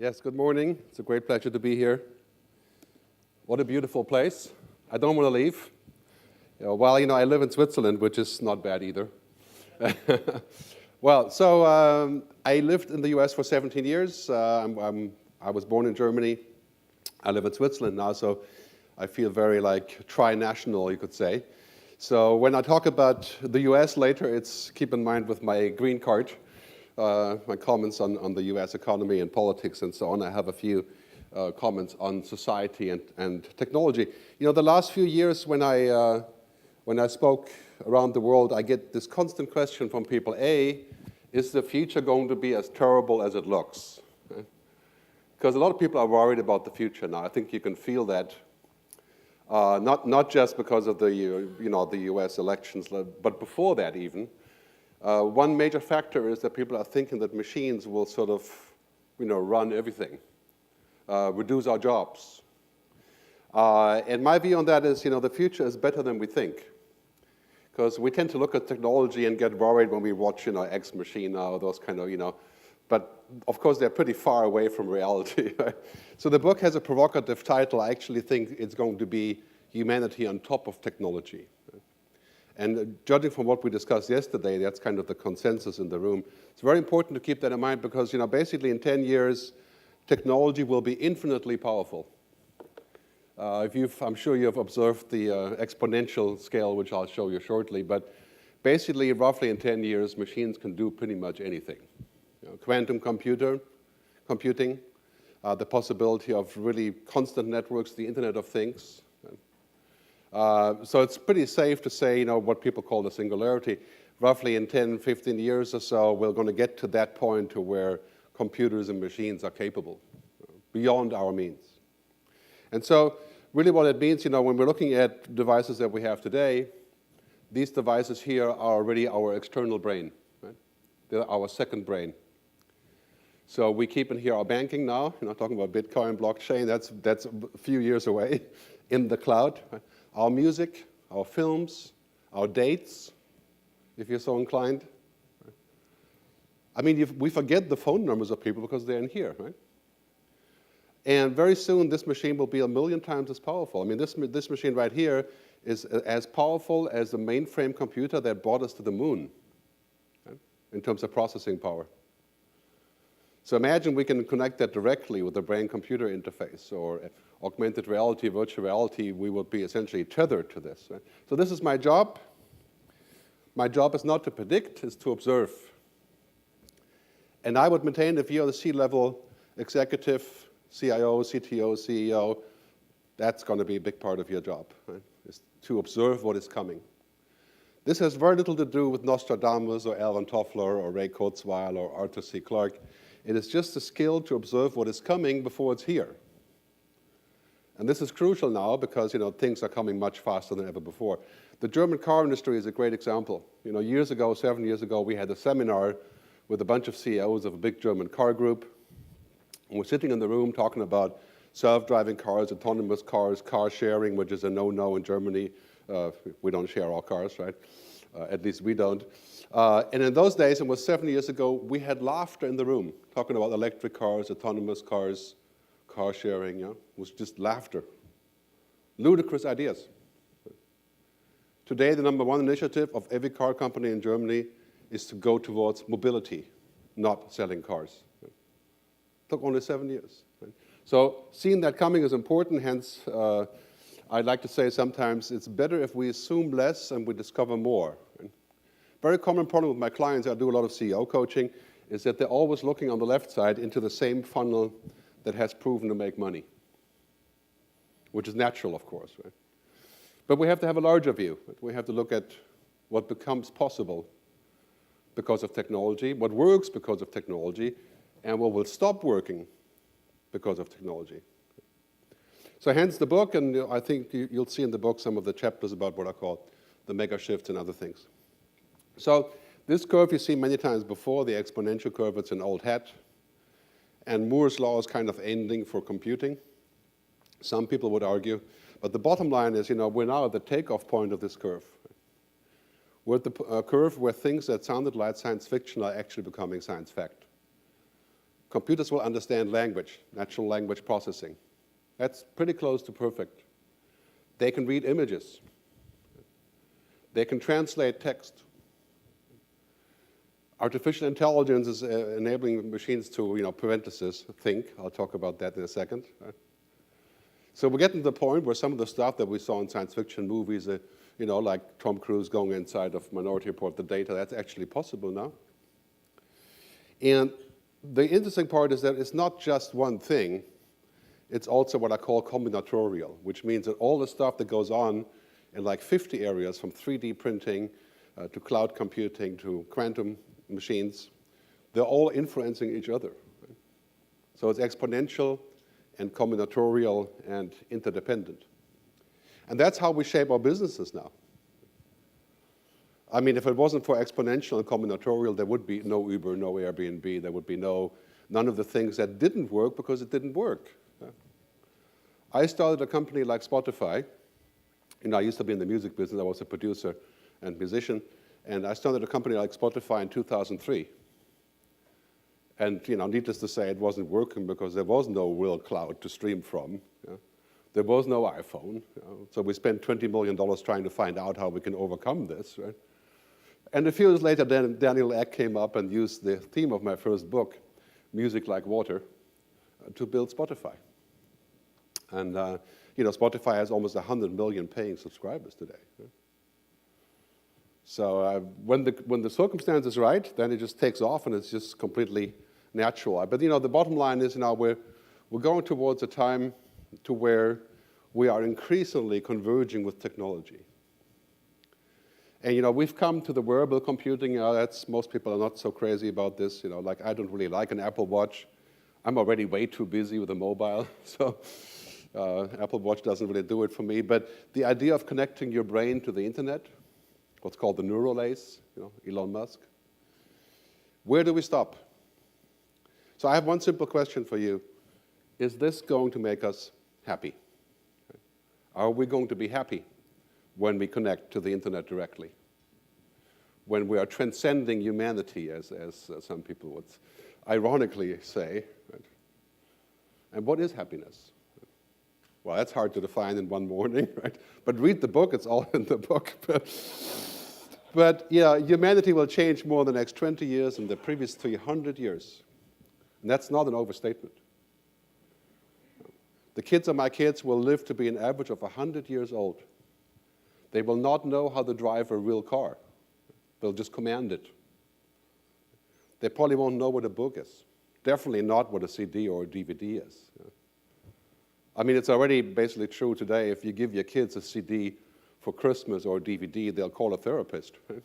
Yes, good morning. It's a great pleasure to be here. What a beautiful place. I don't want to leave. I live in Switzerland, which is not bad either. I lived in the US for 17 years. I was born in Germany. I live in Switzerland now, so I feel very tri-national, you could say. So when I talk about the US later, it's keep in mind with my green card. My comments on the U.S. economy and politics and so on. I have a few comments on society and technology. The last few years when I spoke around the world, I get this constant question from people. A, is the future going to be as terrible as it looks? Because a lot of people are worried about the future now. I think you can feel that. Not just because of the U.S. elections, but before that even. One major factor is that people are thinking that machines will sort of, run everything, reduce our jobs. And my view on that is, the future is better than we think. Because we tend to look at technology and get worried when we watch, X Machina or those kind of, but of course they're pretty far away from reality. Right? So the book has a provocative title. I actually think it's going to be Humanity on Top of Technology. And judging from what we discussed yesterday, that's kind of the consensus in the room. It's very important to keep that in mind because, basically in 10 years, technology will be infinitely powerful. I'm sure you've observed the exponential scale, which I'll show you shortly. But basically, roughly in 10 years, machines can do pretty much anything. Quantum computing, the possibility of really constant networks, the Internet of Things. So it's pretty safe to say, what people call the singularity. Roughly in 10, 15 years or so, we're going to get to that point to where computers and machines are capable, beyond our means. And so really what it means, when we're looking at devices that we have today, these devices here are already our external brain. Right? They're our second brain. So we keep in here our banking now, talking about Bitcoin, blockchain, that's a few years away in the cloud. Right? Our music, our films, our dates, if you're so inclined. I mean, we forget the phone numbers of people because they're in here, right? And very soon, this machine will be 1 million times as powerful. I mean, this machine right here is as powerful as the mainframe computer that brought us to the moon, right? In terms of processing power. So imagine we can connect that directly with the brain-computer interface or augmented reality, virtual reality. We would be essentially tethered to this. Right? So this is my job. My job is not to predict, it's to observe. And I would maintain if you're the C-level executive, CIO, CTO, CEO, that's going to be a big part of your job, right? Is to observe what is coming. This has very little to do with Nostradamus or Alvin Toffler or Ray Kurzweil or Arthur C. Clarke. It is just a skill to observe what is coming before it's here. And this is crucial now because, things are coming much faster than ever before. The German car industry is a great example. 7 years ago, we had a seminar with a bunch of CEOs of a big German car group. And we're sitting in the room talking about self-driving cars, autonomous cars, car sharing, which is a no-no in Germany. We don't share our cars, right? At least we don't. And in those days, it was 7 years ago, we had laughter in the room, talking about electric cars, autonomous cars, car sharing, It was just laughter. Ludicrous ideas. Today, the #1 initiative of every car company in Germany is to go towards mobility, not selling cars. It took only 7 years. Right? So seeing that coming is important, hence I'd like to say sometimes it's better if we assume less and we discover more. Right? Very common problem with my clients, I do a lot of CEO coaching, is that they're always looking on the left side into the same funnel that has proven to make money, which is natural, of course. Right? But we have to have a larger view. We have to look at what becomes possible because of technology, what works because of technology, and what will stop working because of technology. So hence the book, and I think you'll see in the book some of the chapters about what I call the mega shifts and other things. So this curve you see many times before, the exponential curve, it's an old hat. And Moore's law is kind of ending for computing. Some people would argue. But the bottom line is, we're now at the takeoff point of this curve. We're at the curve where things that sounded like science fiction are actually becoming science fact. Computers will understand language, natural language processing. That's pretty close to perfect. They can read images. They can translate text. Artificial intelligence is enabling machines to, parentheses, think. I'll talk about that in a second. So we're getting to the point where some of the stuff that we saw in science fiction movies, like Tom Cruise going inside of Minority Report, the data, that's actually possible now. And the interesting part is that it's not just one thing. It's also what I call combinatorial, which means that all the stuff that goes on in like 50 areas, from 3D printing to cloud computing to quantum machines, they're all influencing each other. Right? So it's exponential and combinatorial and interdependent. And that's how we shape our businesses now. I mean, if it wasn't for exponential and combinatorial, there would be no Uber, no Airbnb, there would be none of the things that didn't work because it didn't work. I started a company like Spotify. I used to be in the music business. I was a producer and musician. And I started a company like Spotify in 2003. And needless to say, it wasn't working because there was no real cloud to stream from. There was no iPhone. So we spent $20 million trying to find out how we can overcome this. Right? And a few years later, then Daniel Ek came up and used the theme of my first book, Music Like Water, to build Spotify. And Spotify has almost 100 million paying subscribers today. Right? So when the circumstance is right, then it just takes off, and it's just completely natural. But the bottom line is now we're going towards a time to where we are increasingly converging with technology. And we've come to the wearable computing. Most people are not so crazy about this. Like I don't really like an Apple Watch. I'm already way too busy with a mobile, so Apple Watch doesn't really do it for me. But the idea of connecting your brain to the internet, what's called the neural lace, Elon Musk. Where do we stop? So I have one simple question for you. Is this going to make us happy? Are we going to be happy when we connect to the internet directly? When we are transcending humanity, as some people would ironically say. Right? And what is happiness? Well, that's hard to define in one morning, right? But read the book, it's all in the book. But humanity will change more in the next 20 years than the previous 300 years. And that's not an overstatement. The kids of my kids will live to be an average of 100 years old. They will not know how to drive a real car. They'll just command it. They probably won't know what a book is. Definitely not what a CD or a DVD is. I mean, it's already basically true today. If you give your kids a CD for Christmas or a DVD, they'll call a therapist. Right?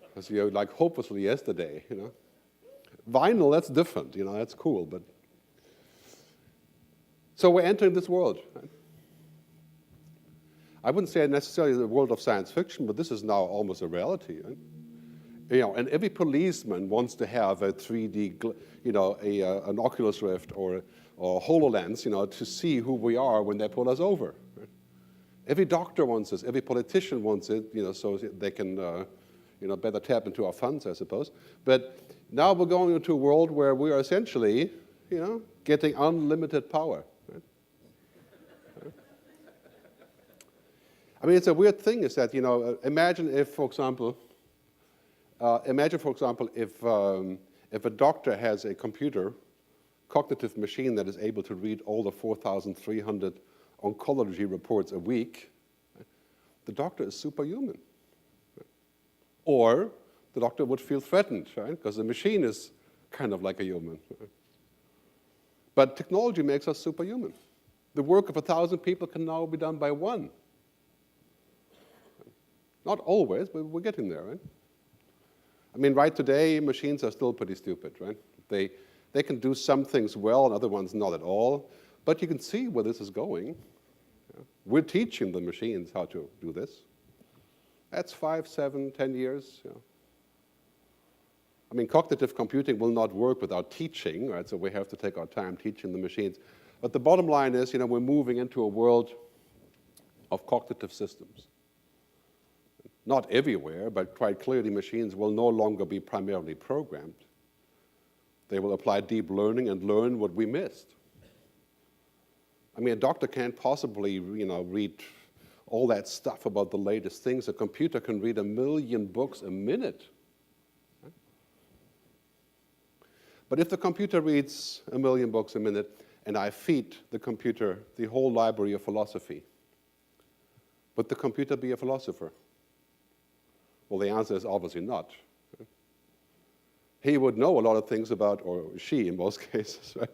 Because you're like hopelessly yesterday. Vinyl, that's different. That's cool. But so we're entering this world. Right? I wouldn't say necessarily the world of science fiction, but this is now almost a reality. Right? And every policeman wants to have a 3D, an Oculus Rift or HoloLens, to see who we are when they pull us over. Right? Every doctor wants this. Every politician wants it, so they can, better tap into our funds, I suppose. But now we're going into a world where we are essentially, getting unlimited power. Right? Right? I mean, it's a weird thing is that, imagine if, for example, if a doctor has a cognitive machine that is able to read all the 4,300 oncology reports a week, right? The doctor is superhuman. Right? Or the doctor would feel threatened, right? Because the machine is kind of like a human. Right? But technology makes us superhuman. The work of 1,000 people can now be done by one. Not always, but we're getting there, right? I mean, right today, machines are still pretty stupid, right? They can do some things well and other ones not at all. But you can see where this is going. We're teaching the machines how to do this. That's 5, 7, 10 years. I mean, cognitive computing will not work without teaching, right? So we have to take our time teaching the machines. But the bottom line is, we're moving into a world of cognitive systems. Not everywhere, but quite clearly machines will no longer be primarily programmed. They will apply deep learning and learn what we missed. I mean, a doctor can't possibly, read all that stuff about the latest things. A computer can read 1 million books a minute. But if the computer reads 1 million books a minute, and I feed the computer the whole library of philosophy, would the computer be a philosopher? Well, the answer is obviously not. He would know a lot of things about, or she in most cases, right,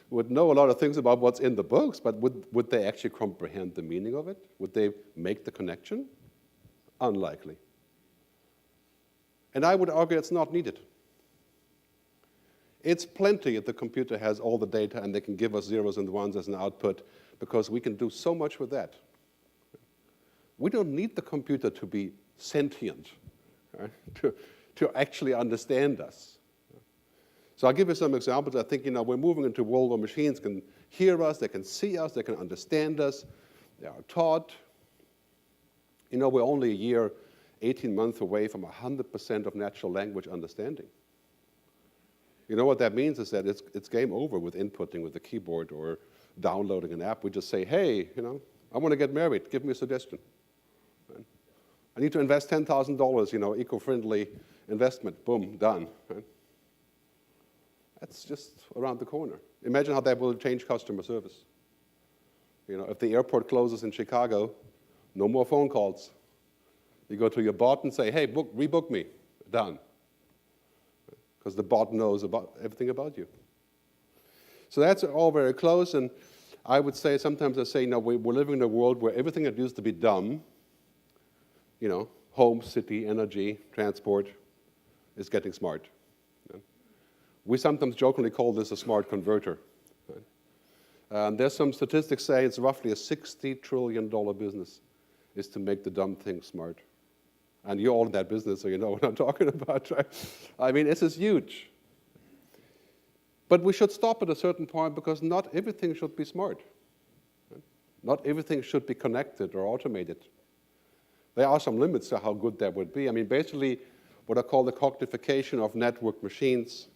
would know a lot of things about what's in the books, but would they actually comprehend the meaning of it? Would they make the connection? Unlikely. And I would argue it's not needed. It's plenty if the computer has all the data and they can give us zeros and ones as an output, because we can do so much with that. We don't need the computer to be sentient, right, to actually understand us. So I'll give you some examples. I think, we're moving into a world where machines can hear us, they can see us, they can understand us, they are taught. We're only a year, 18 months away from 100% of natural language understanding. You know what that means is that it's game over with inputting with the keyboard or downloading an app. We just say, hey, I want to get married, give me a suggestion. Right? I need to invest $10,000, eco-friendly investment, boom, done. Right? That's just around the corner. Imagine how that will change customer service. If the airport closes in Chicago, no more phone calls. You go to your bot and say, hey, rebook me, done. Because the bot knows everything about you. So that's all very close, and I would say, sometimes I say, we're living in a world where everything that used to be dumb, home, city, energy, transport, is getting smart. We sometimes jokingly call this a smart converter. There's some statistics say it's roughly a $60 trillion business is to make the dumb things smart. And you're all in that business, so you know what I'm talking about, right? I mean, this is huge. But we should stop at a certain point, because not everything should be smart. Not everything should be connected or automated. There are some limits to how good that would be. I mean, basically, what I call the cognification of network machines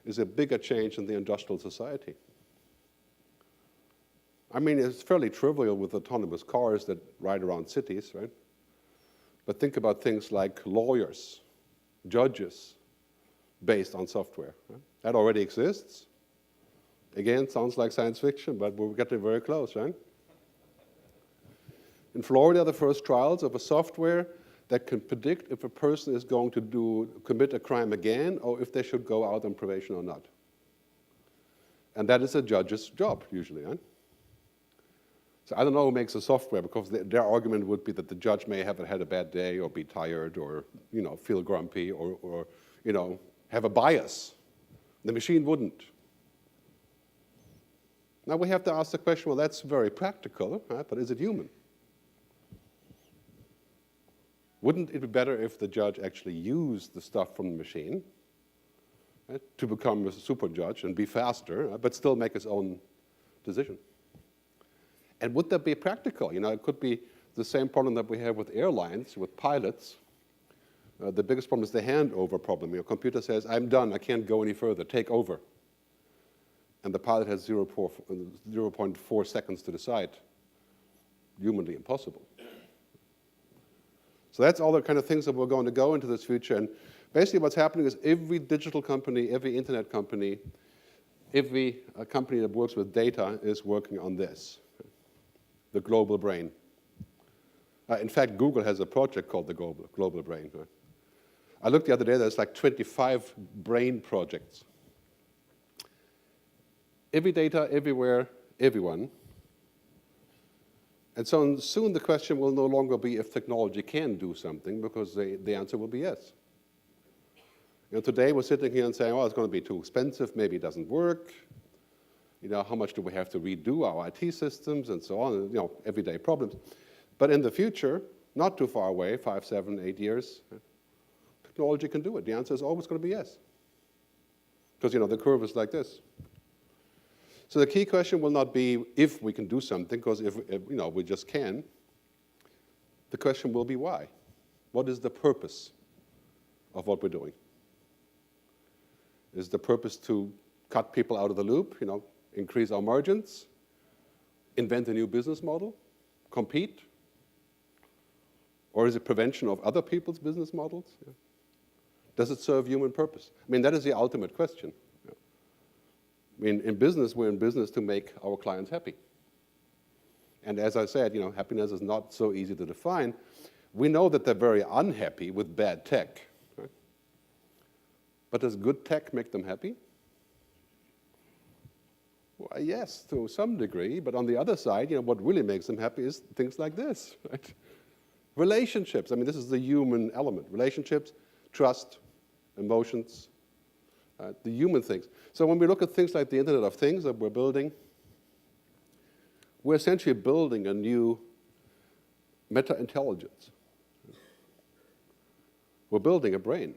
is a bigger change in the industrial society. I mean, it's fairly trivial with autonomous cars that ride around cities, right? But think about things like lawyers, judges, based on software. Right? That already exists. Again, sounds like science fiction, but we're getting very close, right? In Florida, the first trials of a software that can predict if a person is going to commit a crime again, or if they should go out on probation or not. And that is a judge's job, usually, right? So I don't know who makes the software, because their argument would be that the judge may have had a bad day, or be tired, or feel grumpy, or have a bias. The machine wouldn't. Now we have to ask the question, well, that's very practical, right? But is it human? Wouldn't it be better if the judge actually used the stuff from the machine, right, to become a super judge and be faster, but still make his own decision? And would that be practical? It could be the same problem that we have with airlines, with pilots. The biggest problem is the handover problem. Your computer says, I'm done, I can't go any further, take over. And the pilot has 0.4 seconds to decide. Humanly impossible. So that's all the kind of things that we're going to go into this future. And basically what's happening is every digital company, every internet company, every company that works with data is working on this, the global brain. In fact, Google has a project called the global brain. I looked the other day, there's like 25 brain projects. Every data, everywhere, everyone. And so soon the question will no longer be if technology can do something, because the answer will be yes. Today we're sitting here and saying, oh, it's going to be too expensive, maybe it doesn't work. How much do we have to redo our IT systems and so on, everyday problems. But in the future, not too far away, 5, 7, 8 years, technology can do it. The answer is always going to be yes. Because, the curve is like this. So the key question will not be if we can do something, because if we just can. The question will be why. What is the purpose of what we're doing? Is the purpose to cut people out of the loop, increase our margins, invent a new business model, compete? Or is it prevention of other people's business models? Yeah. Does it serve human purpose? I mean, that is the ultimate question. Yeah. I mean, in business, we're in business to make our clients happy. And as I said, happiness is not so easy to define. We know that they're very unhappy with bad tech. Right? But does good tech make them happy? Well, yes, to some degree. But on the other side, what really makes them happy is things like this, right? Relationships. I mean, this is the human element. Relationships, trust, emotions, the human things. So when we look at things like the Internet of Things that we're building, we're essentially building a new meta-intelligence. We're building a brain.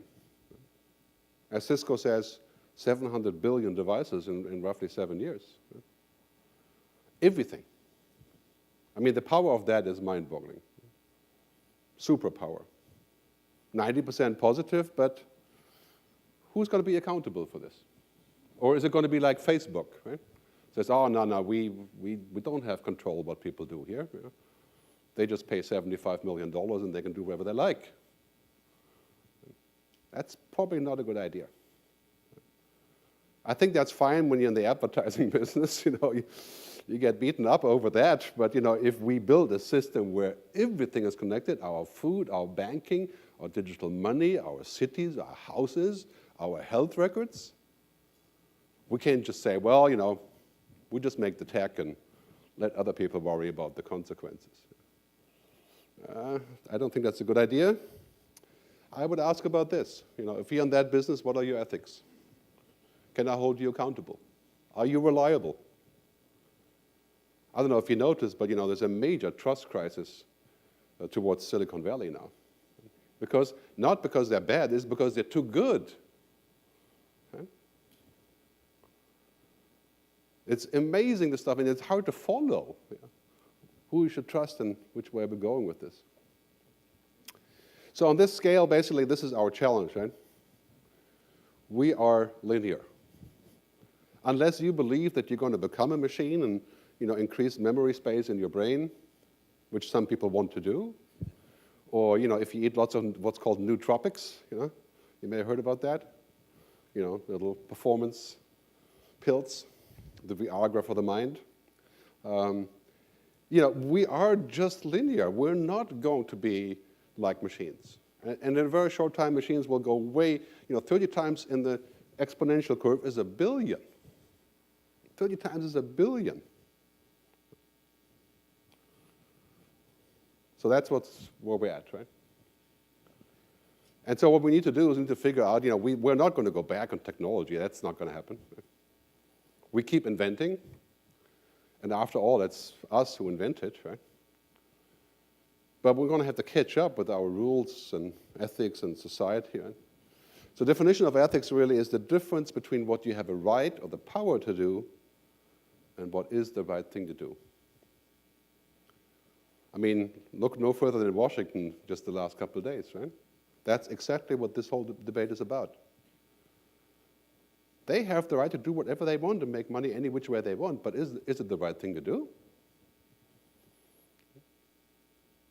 As Cisco says, 700 billion devices in roughly 7 years. Everything. I mean, the power of that is mind-boggling. Superpower. 90% positive, but who's going to be accountable for this? Or is it going to be like Facebook, right? Says, oh, no, we don't have control what people do here. They just pay $75 million and they can do whatever they like. That's probably not a good idea. I think that's fine when you're in the advertising business, you get beaten up over that, but if we build a system where everything is connected, our food, our banking, our digital money, our cities, our houses, our health records, we can't just say, well, we just make the tech and let other people worry about the consequences. I don't think that's a good idea. I would ask about this. If you're in that business, what are your ethics? Can I hold you accountable? Are you reliable? I don't know if you noticed, but there's a major trust crisis towards Silicon Valley now. Not because they're bad, it's because they're too good. Okay? It's amazing, the stuff, and it's hard to follow who you should trust and which way we're going with this. So on this scale, basically, this is our challenge, right? We are linear. Unless you believe that you're going to become a machine and increase memory space in your brain, which some people want to do, or if you eat lots of what's called nootropics, you may have heard about that, little performance pills, the Viagra for the mind. We are just linear. We're not going to be like machines. And in a very short time, machines will go way, 30 times in the exponential curve is 1 billion. 30 times is 1 billion. So that's where we're at, right? And so what we need to do is we need to figure out, we're not going to go back on technology. That's not going to happen. We keep inventing. And after all, it's us who invent it, right? But we're going to have to catch up with our rules and ethics and society. Right? So the definition of ethics really is the difference between what you have a right or the power to do and what is the right thing to do. I mean, look no further than Washington just the last couple of days, right? That's exactly what this whole debate is about. They have the right to do whatever they want and make money any which way they want, but is it the right thing to do?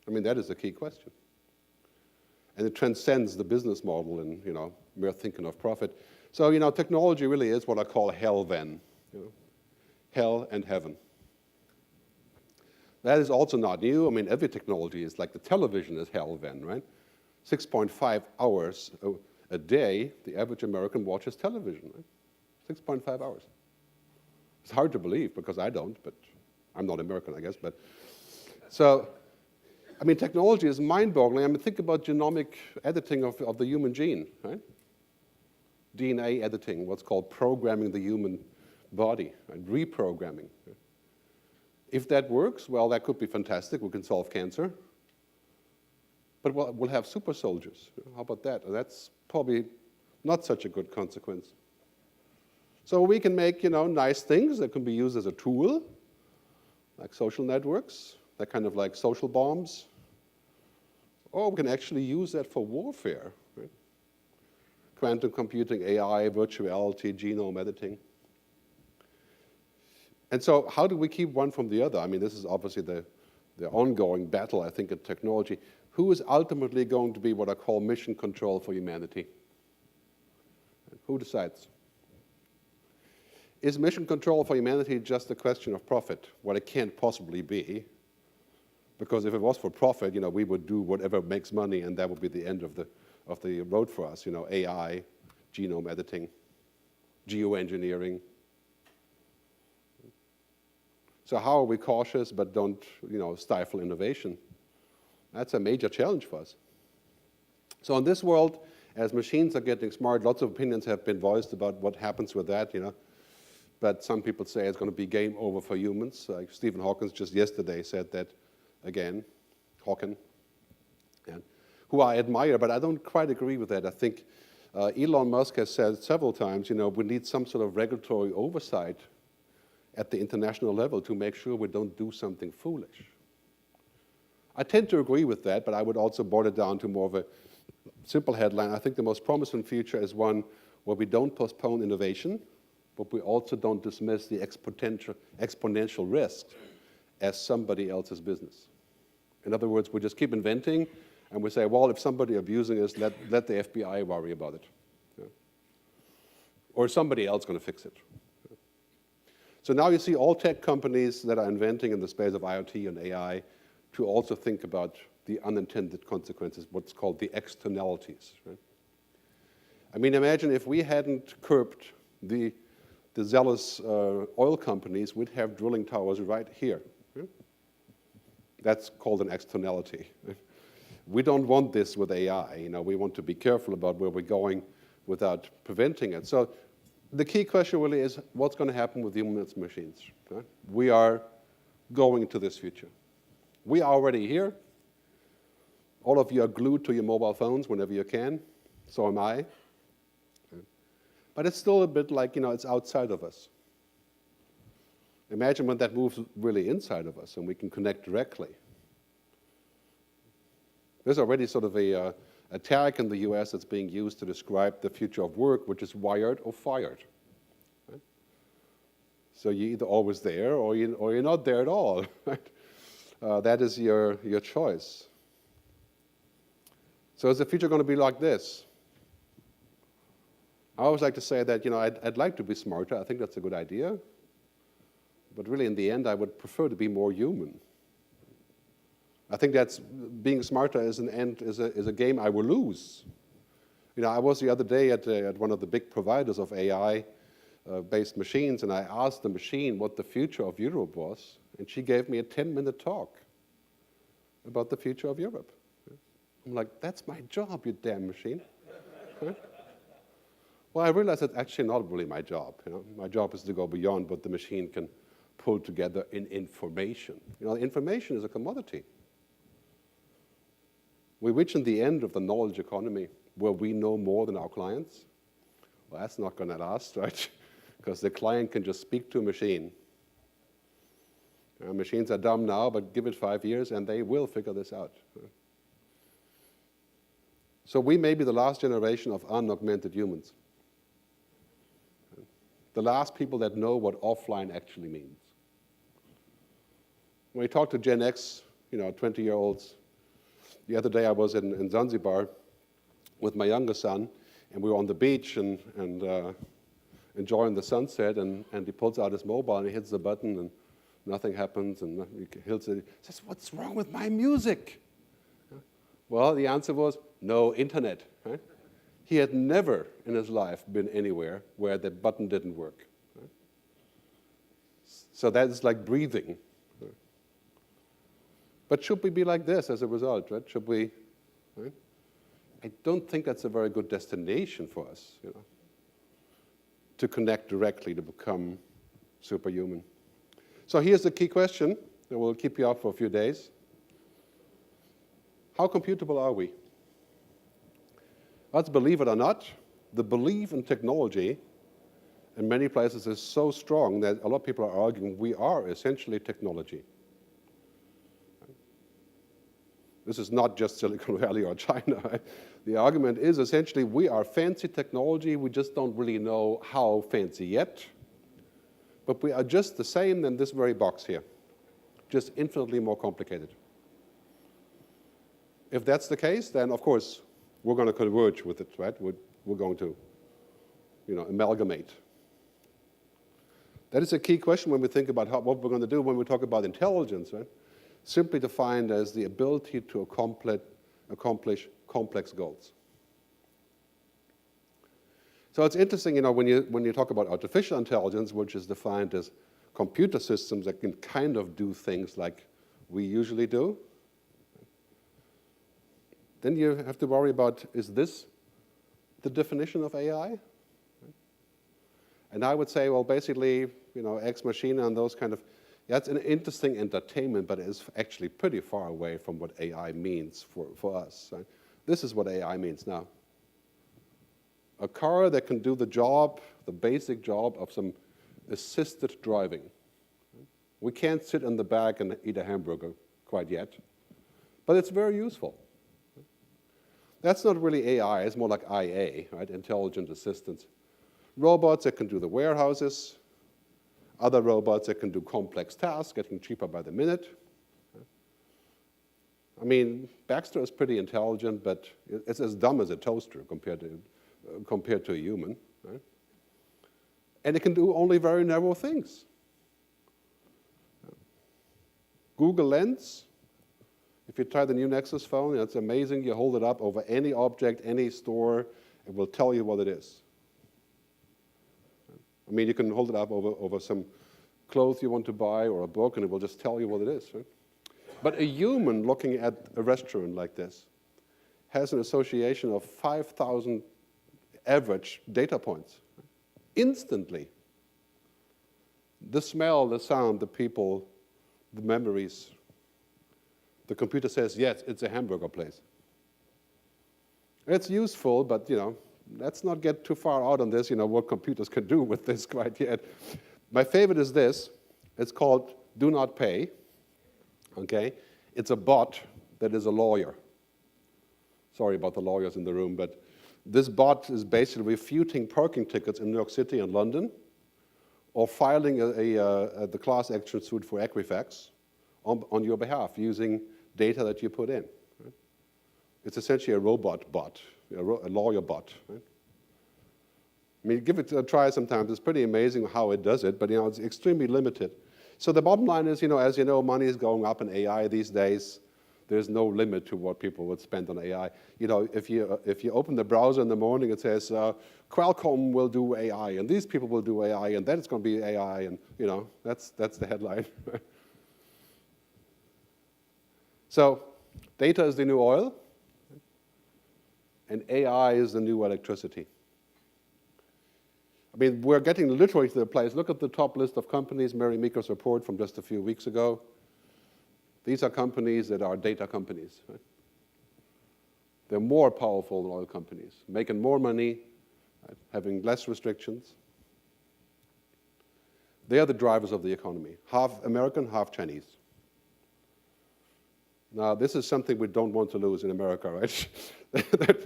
I mean, that is the key question. And it transcends the business model and, mere thinking of profit. So, technology really is what I call hell then. Hell and heaven. That is also not new. I mean, every technology is like the television is hell then, right? 6.5 hours a day, the average American watches television, right? 6.5 hours. It's hard to believe because I don't, but I'm not American, I guess. But so, I mean, technology is mind-boggling. I mean, think about genomic editing of the human gene, right? DNA editing, what's called programming the human body, right? Reprogramming. Right? If that works, well, that could be fantastic. We can solve cancer. But we'll have super soldiers. How about that? That's probably not such a good consequence. So we can make, nice things that can be used as a tool, like social networks. They're kind of like social bombs. Or we can actually use that for warfare. Right? quantum computing, AI, virtuality, genome editing. And so how do we keep one from the other? I mean, this is obviously the ongoing battle, I think, in technology. Who is ultimately going to be what I call mission control for humanity? Who decides? Is mission control for humanity just a question of profit? Well, it can't possibly be, because if it was for profit, we would do whatever makes money, and that would be the end of the road for us. AI, genome editing, geoengineering. So how are we cautious but don't, stifle innovation? That's a major challenge for us. So in this world, as machines are getting smart, lots of opinions have been voiced about what happens with that, But some people say it's going to be game over for humans. Like Stephen Hawking just yesterday said that again, Hawking, who I admire, but I don't quite agree with that. I think Elon Musk has said several times, we need some sort of regulatory oversight at the international level to make sure we don't do something foolish. I tend to agree with that, but I would also boil it down to more of a simple headline. I think the most promising future is one where we don't postpone innovation, but we also don't dismiss the exponential risks as somebody else's business. In other words, we just keep inventing, and we say, well, if somebody abusing us, let the FBI worry about it. Or somebody else going to fix it. So now you see all tech companies that are inventing in the space of IoT and AI to also think about the unintended consequences, what's called the externalities. Right? I mean, imagine if we hadn't curbed the zealous oil companies, we'd have drilling towers right here. Right? That's called an externality. Right? We don't want this with AI. We want to be careful about where we're going without preventing it. So the key question really is what's going to happen with humans and machines. Right? We are going to this future. We are already here. All of you are glued to your mobile phones whenever you can. So am I. But it's still a bit like, it's outside of us. Imagine when that moves really inside of us and we can connect directly. There's already sort of a tag in the US that's being used to describe the future of work, which is wired or fired. Right? So you're either always there or you're not there at all. Right? That is your choice. So is the future going to be like this? I always like to say that, I'd like to be smarter. I think that's a good idea. But really, in the end, I would prefer to be more human. I think that's being smarter is a game I will lose. I was the other day at one of the big providers of AI-based machines, and I asked the machine what the future of Europe was, and she gave me a 10-minute talk about the future of Europe. I'm like, that's my job, you damn machine. Right? Well, I realized that's actually not really my job. My job is to go beyond what the machine can pull together in information. Information is a commodity. We reach in the end of the knowledge economy where we know more than our clients. Well, that's not going to last, right? Because the client can just speak to a machine. Machines are dumb now, but give it 5 years and they will figure this out. So we may be the last generation of unaugmented humans. The last people that know what offline actually means. When we talk to Gen X, 20-year-olds, the other day I was in Zanzibar with my younger son, and we were on the beach and enjoying the sunset, and he pulls out his mobile and he hits the button and nothing happens, and he says, what's wrong with my music? Well, the answer was, no internet. Right? He had never in his life been anywhere where the button didn't work. Right? So that is like breathing. Right? But should we be like this as a result? Right? Should we? Right? I don't think that's a very good destination for us, to connect directly, to become superhuman. So here's the key question that will keep you up for a few days. How computable are we? Let's believe it or not, the belief in technology in many places is so strong that a lot of people are arguing we are essentially technology. This is not just Silicon Valley or China. Right? The argument is essentially we are fancy technology, we just don't really know how fancy yet, but we are just the same in this very box here, just infinitely more complicated. If that's the case, then of course we're going to converge with it, right? We're going to, amalgamate. That is a key question when we think about what we're going to do when we talk about intelligence, right? Simply defined as the ability to accomplish complex goals. So it's interesting, when you talk about artificial intelligence, which is defined as computer systems that can kind of do things like we usually do, then you have to worry about, is this the definition of AI? And I would say, well, basically, Ex Machina and those kind of, that's an interesting entertainment, but it's actually pretty far away from what AI means for us. Right? This is what AI means now. A car that can do the job, the basic job of some assisted driving. We can't sit in the back and eat a hamburger quite yet, but it's very useful. That's not really AI, it's more like IA, right? Intelligent assistance. Robots that can do the warehouses, other robots that can do complex tasks, getting cheaper by the minute. I mean, Baxter is pretty intelligent, but it's as dumb as a toaster compared to a human. Right? And it can do only very narrow things. Google Lens, if you try the new Nexus phone, it's amazing. You hold it up over any object, any store, it will tell you what it is. I mean, you can hold it up over some clothes you want to buy or a book, and it will just tell you what it is. Right? But a human looking at a restaurant like this has an association of 5,000 average data points. Instantly. The smell, the sound, the people, the memories. The computer says, yes, it's a hamburger place. It's useful, but, let's not get too far out on this, what computers can do with this quite yet. My favorite is this. It's called Do Not Pay. Okay? It's a bot that is a lawyer. Sorry about the lawyers in the room, but this bot is basically refuting parking tickets in New York City and London, or filing the class action suit for Equifax on your behalf using data that you put in. Right? It's essentially a robot bot. A lawyer bot. Right? I mean, give it a try sometimes. It's pretty amazing how it does it, but it's extremely limited. So the bottom line is, as you know, money is going up in AI these days. There's no limit to what people would spend on AI. If you open the browser in the morning, it says Qualcomm will do AI, and these people will do AI, and then it's going to be AI, and that's the headline. So, data is the new oil. And AI is the new electricity. I mean, we're getting literally to the place. Look at the top list of companies, Mary Meeker's report from just a few weeks ago. These are companies that are data companies. Right? They're more powerful than oil companies, making more money, right? Having less restrictions. They are the drivers of the economy, half American, half Chinese. Now, this is something we don't want to lose in America, right? That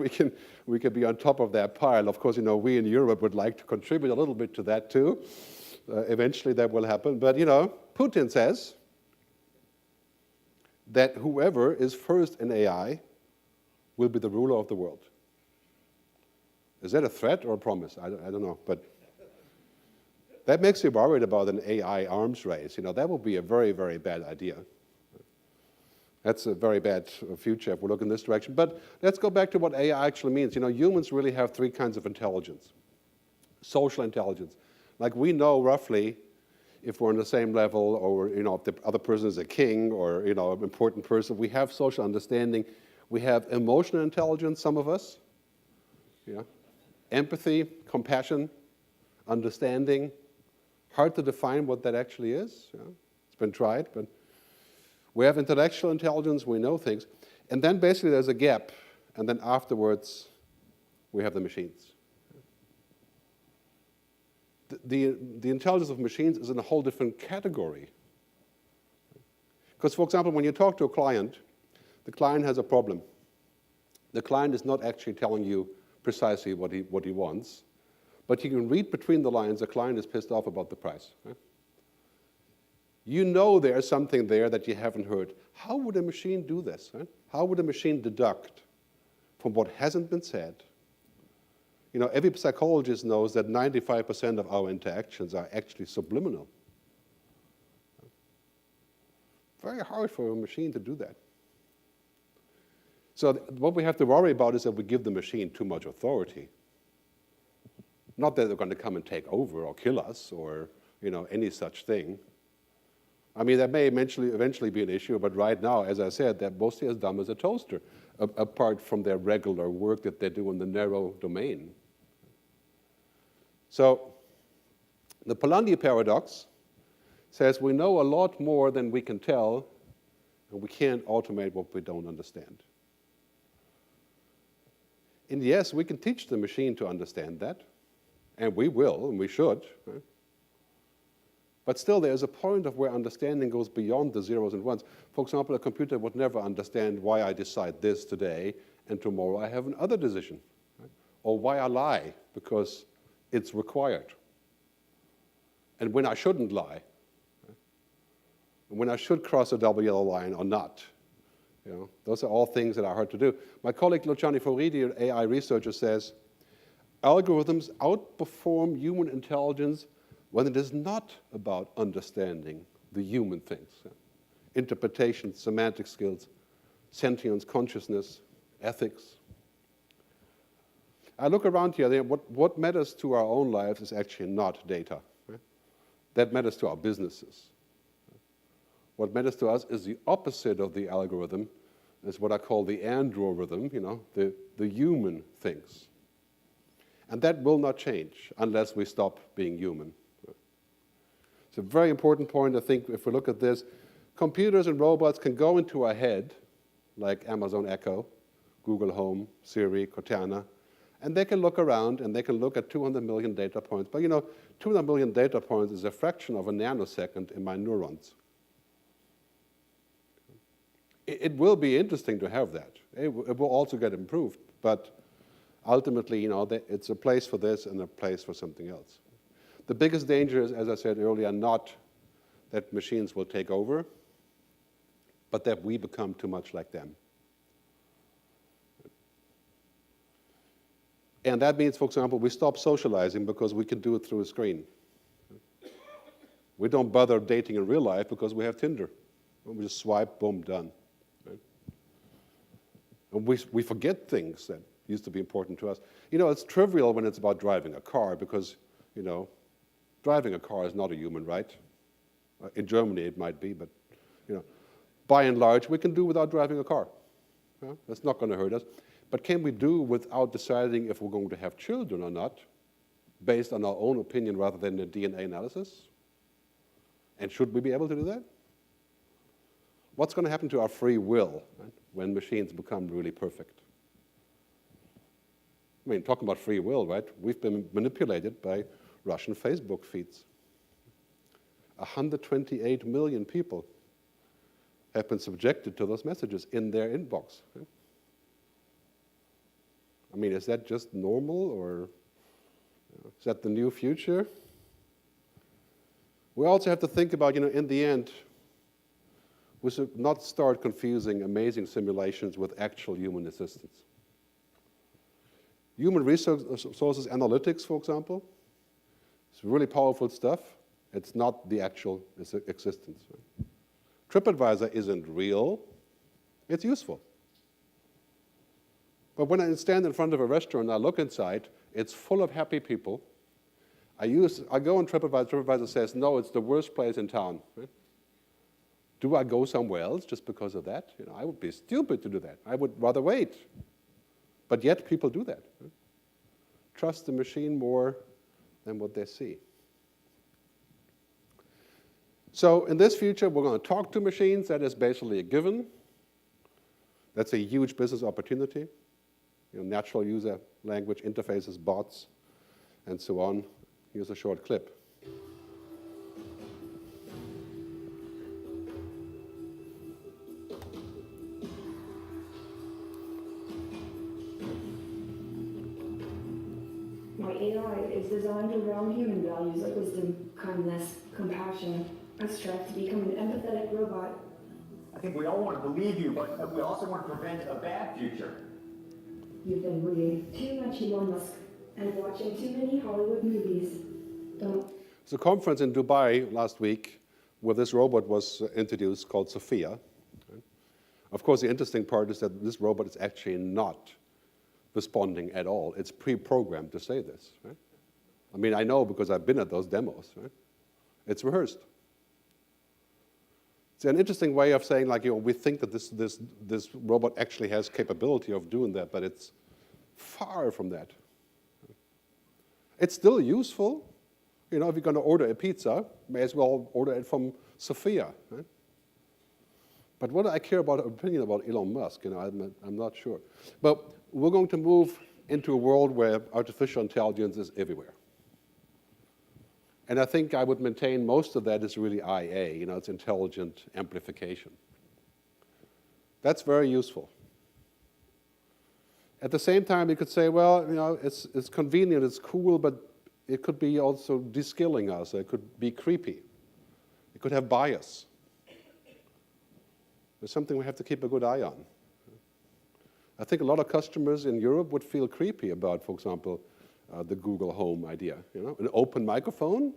we can be on top of that pile. Of course, we in Europe would like to contribute a little bit to that too. Eventually, that will happen. But Putin says that whoever is first in AI will be the ruler of the world. Is that a threat or a promise? I don't know, but that makes me worried about an AI arms race. That would be a very, very bad idea. That's a very bad future if we look in this direction. But let's go back to what AI actually means. Humans really have three kinds of intelligence. Social intelligence. Like we know roughly if we're on the same level or, if the other person is a king or, an important person. We have social understanding. We have emotional intelligence, some of us. Empathy, compassion, understanding. Hard to define what that actually is. It's been tried, but we have intellectual intelligence, we know things, and then basically there's a gap, and then afterwards we have the machines. The intelligence of machines is in a whole different category. Because, for example, when you talk to a client the client has a problem. The client is not actually telling you precisely what he wants, but you can read between the lines the client is pissed off about the price. Right? You know there's something there that you haven't heard. How would a machine do this? Right? How would a machine deduct from what hasn't been said? You know, every psychologist knows that 95% of our interactions are actually subliminal. Very hard for a machine to do that. So what we have to worry about is that we give the machine too much authority. Not that they're going to come and take over or kill us or, you know, any such thing. I mean, that may eventually be an issue, but right now, as I said, they're mostly as dumb as a toaster, apart from their regular work that they do in the narrow domain. So the Polanyi paradox says we know a lot more than we can tell, and we can't automate what we don't understand. And yes, we can teach the machine to understand that, and we will, and we should. Right? But still, there's a point of where understanding goes beyond the zeros and ones. For example, a computer would never understand why I decide this today, and tomorrow I have another decision. Right? Or why I lie, because it's required. And when I shouldn't lie. Right? And when I should cross a double yellow line or not. You know, those are all things that are hard to do. My colleague Luciani Foridi, an AI researcher, says, algorithms outperform human intelligence when it is not about understanding the human things. Interpretation, semantic skills, sentience, consciousness, ethics. I look around here, what matters to our own lives is actually not data. Right? That matters to our businesses. What matters to us is the opposite of the algorithm, is what I call the androrithm, you know, the human things. And that will not change unless we stop being human. It's a very important point, I think, if we look at this. Computers and robots can go into our head, like Amazon Echo, Google Home, Siri, Cortana, and they can look around and they can look at 200 million data points. But you know, 200 million data points is a fraction of a nanosecond in my neurons. It will be interesting to have that. It will also get improved, but ultimately, you know, it's a place for this and a place for something else. The biggest danger is, as I said earlier, not that machines will take over, but that we become too much like them. And that means, for example, we stop socializing because we can do it through a screen. We don't bother dating in real life because we have Tinder. We just swipe, boom, done. Right? And we forget things that used to be important to us. You know, it's trivial when it's about driving a car because, you know, driving a car is not a human right. In Germany it might be, but, you know, by and large we can do without driving a car. Yeah? That's not going to hurt us. But can we do without deciding if we're going to have children or not, based on our own opinion rather than a DNA analysis? And should we be able to do that? What's going to happen to our free will, right, when machines become really perfect? I mean, talking about free will, right? We've been manipulated by Russian Facebook feeds. 128 million people have been subjected to those messages in their inbox. Right? I mean, is that just normal, or is that the new future? We also have to think about, you know, in the end, we should not start confusing amazing simulations with actual human assistance. Human resources analytics, for example, it's really powerful stuff. It's not the actual existence. Right? TripAdvisor isn't real. It's useful. But when I stand in front of a restaurant and I look inside, it's full of happy people. I go on TripAdvisor. TripAdvisor says, no, it's the worst place in town. Right? Do I go somewhere else just because of that? You know, I would be stupid to do that. I would rather wait. But yet people do that. Right? Trust the machine more than what they see. So in this future, we're going to talk to machines. That is basically a given. That's a huge business opportunity. You know, natural user language interfaces, bots, and so on. Here's a short clip. My AI is designed around human values like wisdom, kindness, compassion. I strive to become an empathetic robot. I think we all want to believe you, but we also want to prevent a bad future. You've been reading too much Elon Musk and watching too many Hollywood movies. Don't. There's a conference in Dubai last week where this robot was introduced called Sofia. Of course, the interesting part is that this robot is actually not responding at all. It's pre-programmed to say this. Right? I mean, I know because I've been at those demos. Right? It's rehearsed. It's an interesting way of saying, like, we think that this robot actually has capability of doing that, but it's far from that. It's still useful. If you're going to order a pizza, may as well order it from Sofia. Right? But what do I care about an opinion about Elon Musk? I'm not sure. But we're going to move into a world where artificial intelligence is everywhere. And I think I would maintain most of that is really IA, it's intelligent amplification. That's very useful. At the same time, you could say, well, it's convenient, it's cool, but it could be also de-skilling us. It could be creepy. It could have bias. There's something we have to keep a good eye on. I think a lot of customers in Europe would feel creepy about, for example, the Google Home idea. An open microphone.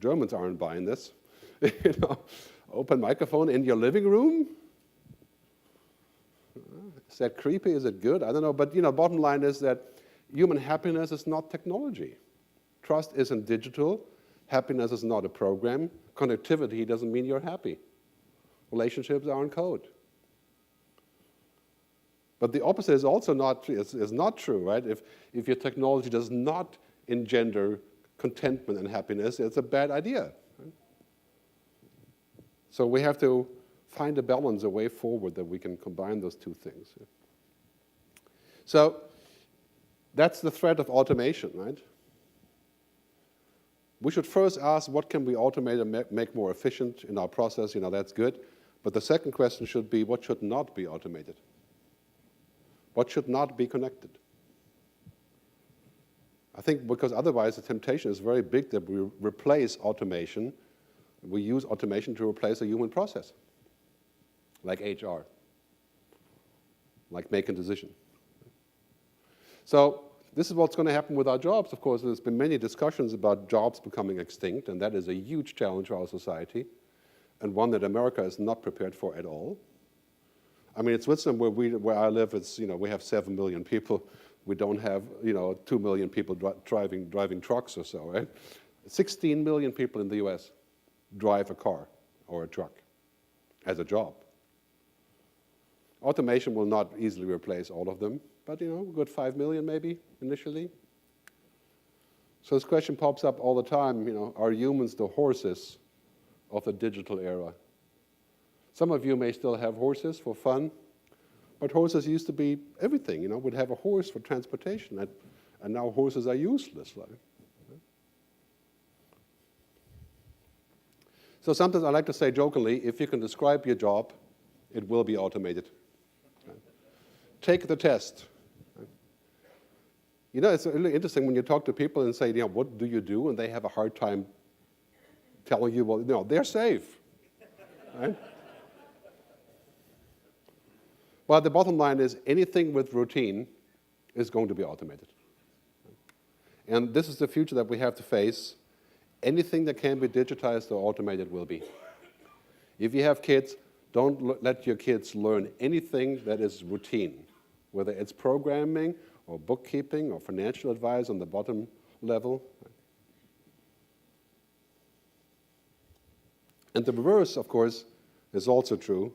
Germans aren't buying this. Open microphone in your living room. Is that creepy? Is it good? I don't know. But bottom line is that human happiness is not technology. Trust isn't digital. Happiness is not a program. Connectivity doesn't mean you're happy. Relationships aren't code. But the opposite is also not true, right? If your technology does not engender contentment and happiness, it's a bad idea. Right? So we have to find a balance, a way forward that we can combine those two things. So that's the threat of automation, right? We should first ask, what can we automate and make more efficient in our process? That's good. But the second question should be, what should not be automated? What should not be connected? I think because otherwise the temptation is very big that we replace automation. We use automation to replace a human process, like HR, like making a decision. So this is what's going to happen with our jobs. Of course, there's been many discussions about jobs becoming extinct, and that is a huge challenge for our society, and one that America is not prepared for at all. I mean, in Switzerland, where I live, we have 7 million people. We don't have 2 million people driving trucks or so, right? 16 million people in the U.S. drive a car or a truck as a job. Automation will not easily replace all of them, but a good 5 million maybe initially. So this question pops up all the time. Are humans the horses of the digital era? Some of you may still have horses for fun, but horses used to be everything. We'd have a horse for transportation, and now horses are useless. Right? So sometimes I like to say jokingly, if you can describe your job, it will be automated. Right? Take the test. Right? It's really interesting when you talk to people and say, what do you do? And they have a hard time telling you, well, they're safe. Right? Well, the bottom line is anything with routine is going to be automated. And this is the future that we have to face. Anything that can be digitized or automated will be. If you have kids, don't let your kids learn anything that is routine, whether it's programming or bookkeeping or financial advice on the bottom level. And the reverse, of course, is also true.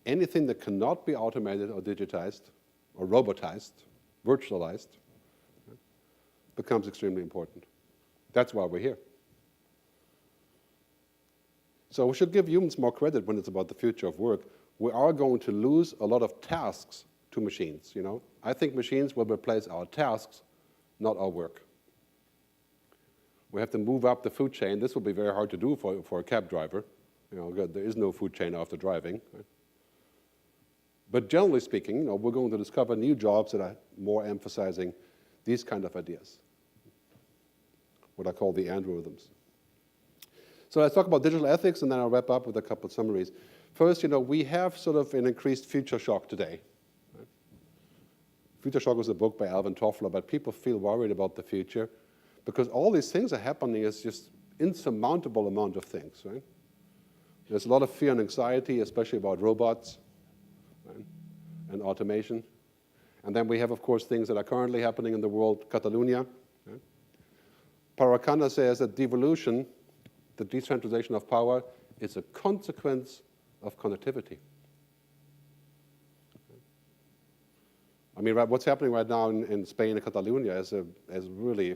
Anything that cannot be automated or digitized or robotized, virtualized, becomes extremely important. That's why we're here. So we should give humans more credit when it's about the future of work. We are going to lose a lot of tasks to machines. I think machines will replace our tasks, not our work. We have to move up the food chain. This will be very hard to do for a cab driver. There is no food chain after driving. Right? But generally speaking, we're going to discover new jobs that are more emphasizing these kind of ideas, what I call the algorithms. So let's talk about digital ethics, and then I'll wrap up with a couple of summaries. First, we have sort of an increased future shock today. Right? Future Shock was a book by Alvin Toffler, but people feel worried about the future because all these things are happening. It's just insurmountable amount of things. Right? There's a lot of fear and anxiety, especially about robots, right? And automation. And then we have, of course, things that are currently happening in the world, Catalonia. Right? Paracana says that devolution, the decentralization of power, is a consequence of connectivity. I mean, what's happening right now in Spain and Catalonia is really,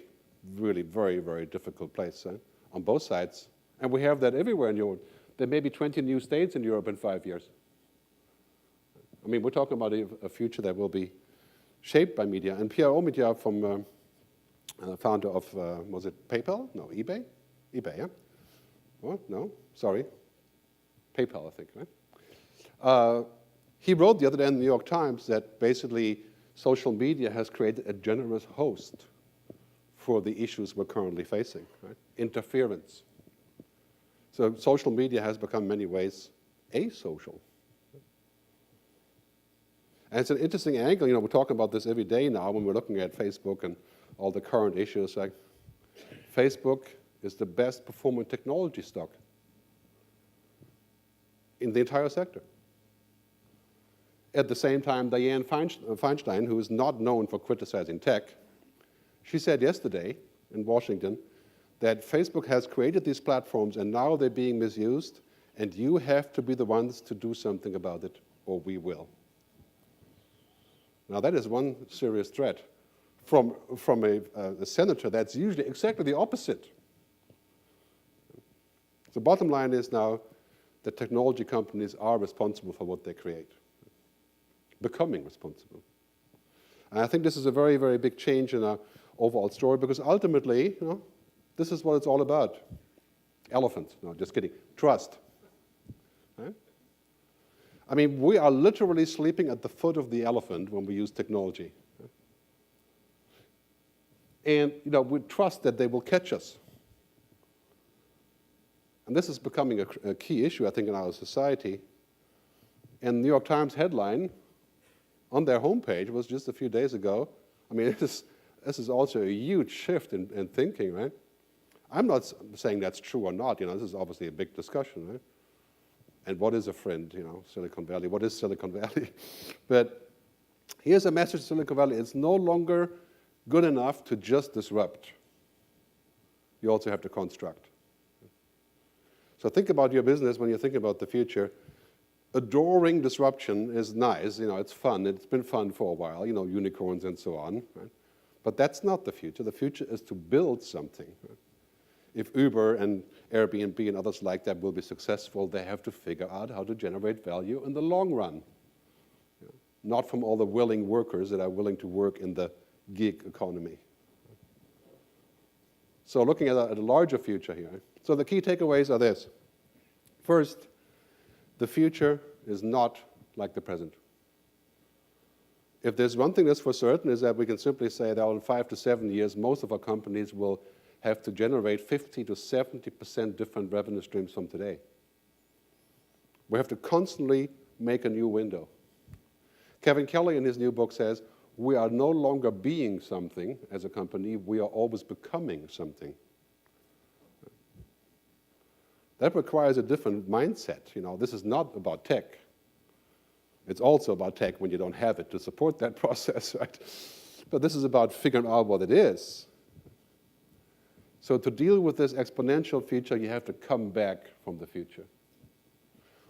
really very, very difficult place on both sides. And we have that everywhere in Europe. There may be 20 new states in Europe in 5 years. I mean, we're talking about a future that will be shaped by media. And Pierre Omidyar, founder of, was it PayPal? No, eBay? eBay, yeah? Oh, no, sorry. PayPal, I think, right? He wrote the other day in the New York Times that basically social media has created a generous host for the issues we're currently facing, right? Interference. So social media has become in many ways asocial. And it's an interesting angle. We're talking about this every day now when we're looking at Facebook and all the current issues. Like Facebook is the best performing technology stock in the entire sector. At the same time, Dianne Feinstein, who is not known for criticizing tech, she said yesterday in Washington that Facebook has created these platforms and now they're being misused, and you have to be the ones to do something about it, or we will. Now that is one serious threat from a senator that's usually exactly the opposite. The bottom line is now that technology companies are responsible for what they create, becoming responsible. And I think this is a very, very big change in our overall story because ultimately, this is what it's all about. Elephant, no, just kidding. Trust. Right? I mean, we are literally sleeping at the foot of the elephant when we use technology. And, we trust that they will catch us. And this is becoming a key issue, I think, in our society. And the New York Times headline on their homepage was just a few days ago. I mean, this is also a huge shift in thinking, right? I'm not saying that's true or not. This is obviously a big discussion, right? And what is a friend, Silicon Valley? What is Silicon Valley? But here's a message to Silicon Valley. It's no longer good enough to just disrupt. You also have to construct. So think about your business when you think about the future. Adoring disruption is nice. It's fun. It's been fun for a while, unicorns and so on. Right? But that's not the future. The future is to build something. Right? If Uber and Airbnb and others like that will be successful, they have to figure out how to generate value in the long run. Not from all the willing workers that are willing to work in the gig economy. So looking at a larger future here. So the key takeaways are this. First, the future is not like the present. If there's one thing that's for certain is that we can simply say that in 5 to 7 years, most of our companies will have to generate 50 to 70% different revenue streams from today. We have to constantly make a new window. Kevin Kelly in his new book says, we are no longer being something as a company, we are always becoming something. That requires a different mindset. This is not about tech. It's also about tech when you don't have it to support that process, right? But this is about figuring out what it is. So to deal with this exponential future, you have to come back from the future.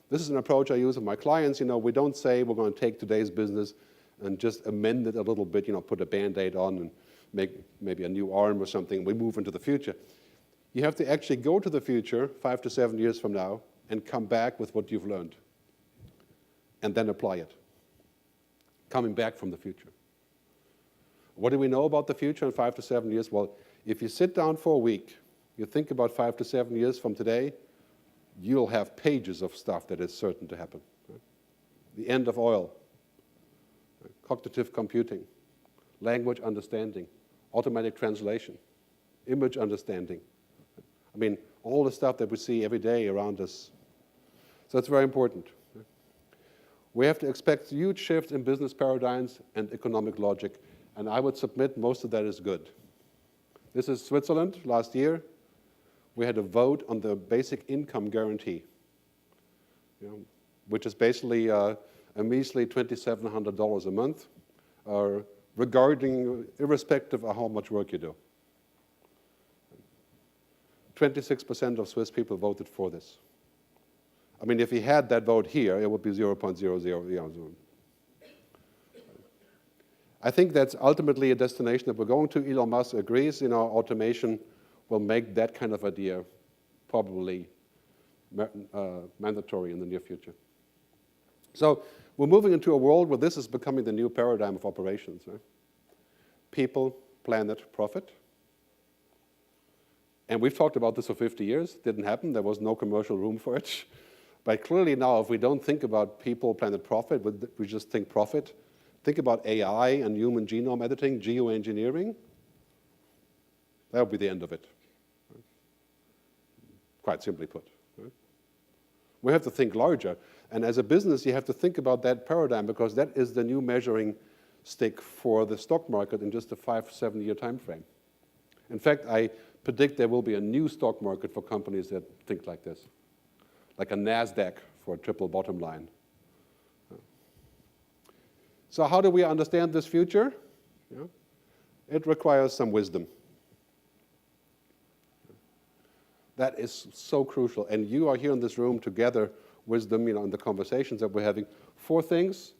This is an approach I use with my clients. We don't say we're going to take today's business and just amend it a little bit, put a Band-Aid on and make maybe a new arm or something. We move into the future. You have to actually go to the future 5 to 7 years from now and come back with what you've learned and then apply it, coming back from the future. What do we know about the future in 5 to 7 years? Well, if you sit down for a week, you think about 5 to 7 years from today, you'll have pages of stuff that is certain to happen. Right? The end of oil, cognitive computing, language understanding, automatic translation, image understanding. I mean, all the stuff that we see every day around us. So it's very important. We have to expect huge shifts in business paradigms and economic logic, and I would submit most of that is good. This is Switzerland last year. We had a vote on the basic income guarantee, which is basically a measly $2,700 a month, irrespective of how much work you do. 26% of Swiss people voted for this. I mean, if we had that vote here, it would be 0.00. I think that's ultimately a destination that we're going to. Elon Musk agrees, automation will make that kind of idea probably mandatory in the near future. So we're moving into a world where this is becoming the new paradigm of operations. Right? People, planet, profit. And we've talked about this for 50 years. Didn't happen. There was no commercial room for it. But clearly now, if we don't think about people, planet, profit, we just think profit. Think about AI and human genome editing, geoengineering. That would be the end of it. Right? Quite simply put. Right? We have to think larger. And as a business, you have to think about that paradigm because that is the new measuring stick for the stock market in just a 5-7 year time frame. In fact, I predict there will be a new stock market for companies that think like this, like a NASDAQ for a triple bottom line. So how do we understand this future? It requires some wisdom. That is so crucial. And you are here in this room to gather wisdom, in the conversations that we're having. 4 things.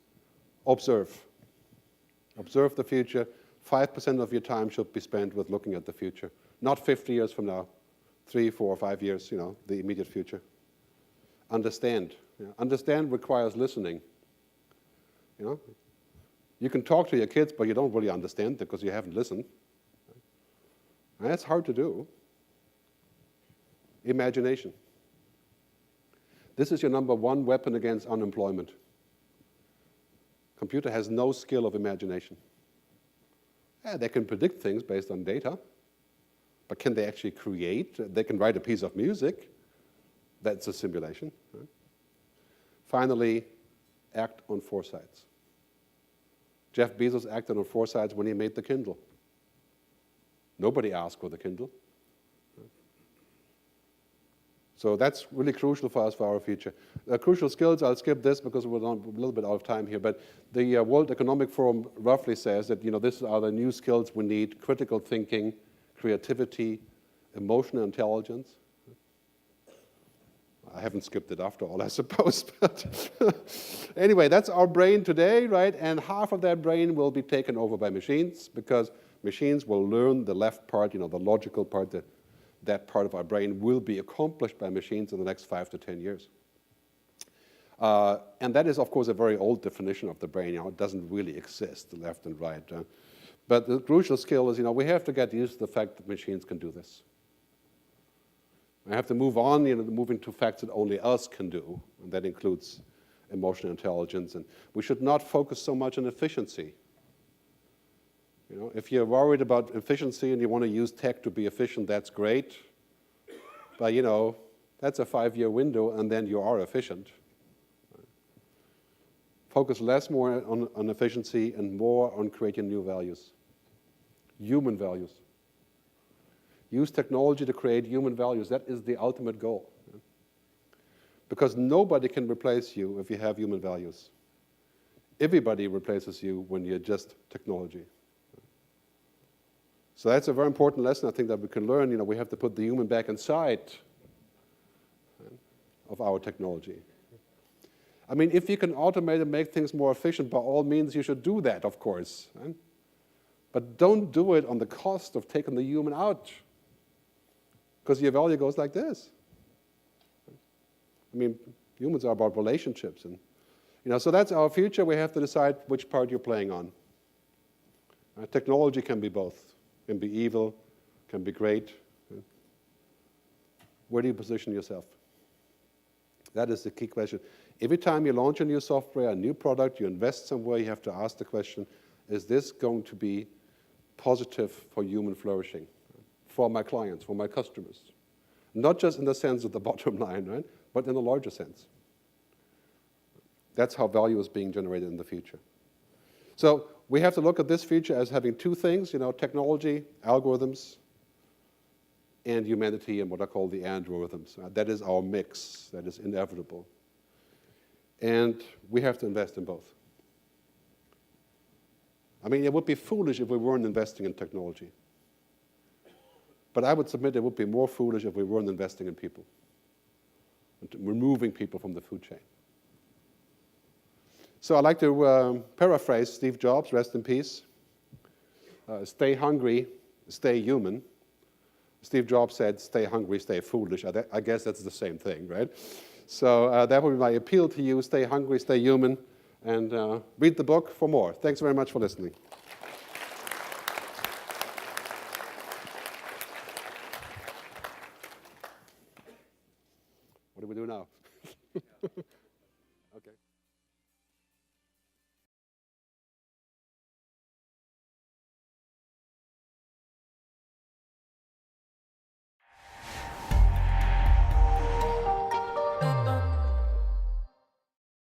Observe. Observe the future. 5% of your time should be spent with looking at the future. Not 50 years from now, 3, 4, 5 years, the immediate future. Understand. Understand requires listening. You can talk to your kids, but you don't really understand because you haven't listened. And that's hard to do. Imagination. This is your number 1 weapon against unemployment. Computer has no skill of imagination. Yeah, they can predict things based on data, but can they actually create? They can write a piece of music. That's a simulation. Right? Finally, act on foresights. Jeff Bezos acted on foresights when he made the Kindle. Nobody asked for the Kindle. So that's really crucial for us for our future. Crucial skills, I'll skip this because we're a little bit out of time here, but the World Economic Forum roughly says that these are the new skills we need: critical thinking, creativity, emotional intelligence. I haven't skipped it after all, I suppose. But anyway, that's our brain today, right? And half of that brain will be taken over by machines because machines will learn the left part, the logical part, that part of our brain will be accomplished by machines in the next 5 to 10 years. And that is, of course, a very old definition of the brain. It doesn't really exist, the left and right. But the crucial skill is, we have to get used to the fact that machines can do this. I have to move on, moving to facts that only us can do, and that includes emotional intelligence. And we should not focus so much on efficiency. If you're worried about efficiency and you want to use tech to be efficient, that's great. But, that's a 5-year window, and then you are efficient. Focus more on efficiency and more on creating new values, human values. Use technology to create human values. That is the ultimate goal. Because nobody can replace you if you have human values. Everybody replaces you when you're just technology. So that's a very important lesson I think that we can learn. We have to put the human back inside of our technology. I mean, if you can automate and make things more efficient, by all means, you should do that, of course. Right? But don't do it on the cost of taking the human out. Because your value goes like this. I mean, humans are about relationships. And, so that's our future. We have to decide which part you're playing on. Technology can be both. Can be evil, can be great. Where do you position yourself? That is the key question. every time you launch a new software, a new product, you invest somewhere, you have to ask the question, is this going to be positive for human flourishing, for my clients, for my customers? Not just in the sense of the bottom line, right? But in a larger sense. That's how value is being generated in the future. So we have to look at this future as having two things, technology, algorithms, and humanity, and what I call the androrithms. That is our mix. That is inevitable. And we have to invest in both. I mean, it would be foolish if we weren't investing in technology. But I would submit it would be more foolish if we weren't investing in people, removing people from the food chain. So I'd like to paraphrase Steve Jobs, rest in peace. Stay hungry, stay human. Steve Jobs said, stay hungry, stay foolish. I guess that's the same thing, right? So that would be my appeal to you. Stay hungry, stay human, and read the book for more. Thanks very much for listening. What do we do now? Okay.